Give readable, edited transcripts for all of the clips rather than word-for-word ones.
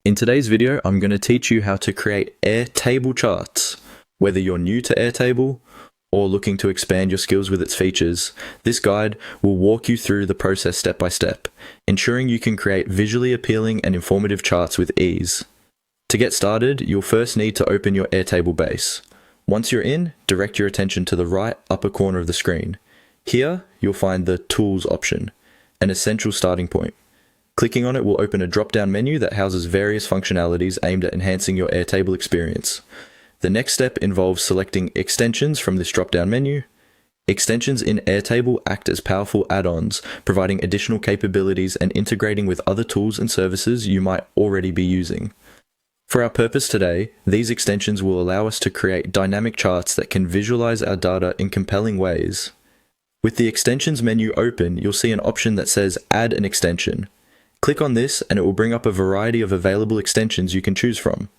In today's video, I'm going to teach you how to create Airtable charts. Whether you're new to Airtable or looking to expand your skills with its features, this guide will walk you through the process step by step, ensuring you can create visually appealing and informative charts with ease. To get started, you'll first need to open your Airtable base. Once you're in, direct your attention to the right upper corner of the screen. Here, you'll find the Tools option, an essential starting point. Clicking on it will open a drop-down menu that houses various functionalities aimed at enhancing your Airtable experience. The next step involves selecting extensions from this drop-down menu. Extensions in Airtable act as powerful add-ons, providing additional capabilities and integrating with other tools and services you might already be using. For our purpose today, these extensions will allow us to create dynamic charts that can visualize our data in compelling ways. With the Extensions menu open, you'll see an option that says Add an Extension. Click on this and it will bring up a variety of available extensions you can choose from.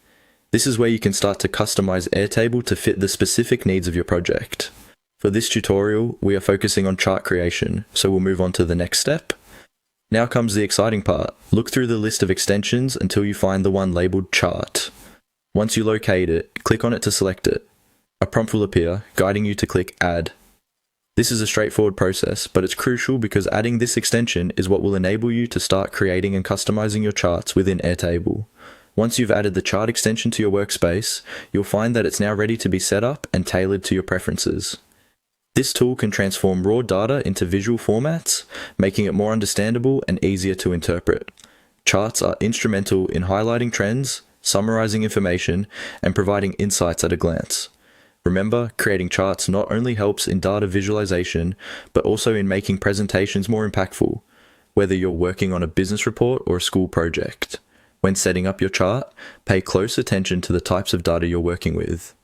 This is where you can start to customize Airtable to fit the specific needs of your project. For this tutorial, we are focusing on chart creation, so we'll move on to the next step. Now comes the exciting part. Look through the list of extensions until you find the one labeled Chart. Once you locate it, click on it to select it. A prompt will appear, guiding you to click Add. This is a straightforward process, but it's crucial because adding this extension is what will enable you to start creating and customizing your charts within Airtable. Once you've added the chart extension to your workspace, you'll find that it's now ready to be set up and tailored to your preferences. This tool can transform raw data into visual formats, making it more understandable and easier to interpret. Charts are instrumental in highlighting trends, summarizing information, and providing insights at a glance. Remember, creating charts not only helps in data visualization, but also in making presentations more impactful, whether you're working on a business report or a school project. When setting up your chart, pay close attention to the types of data you're working with.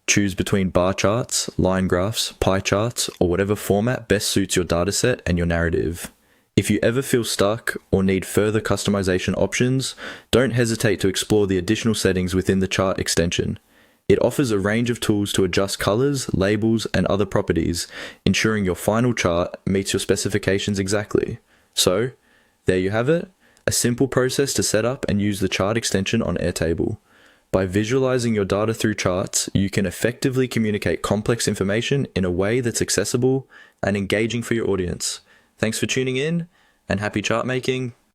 Choose between bar charts, line graphs, pie charts, or whatever format best suits your dataset and your narrative. If you ever feel stuck or need further customization options, don't hesitate to explore the additional settings within the chart extension. It offers a range of tools to adjust colors, labels, and other properties, ensuring your final chart meets your specifications exactly. So, there you have it, a simple process to set up and use the chart extension on Airtable. By visualizing your data through charts, you can effectively communicate complex information in a way that's accessible and engaging for your audience. Thanks for tuning in, and happy chart making.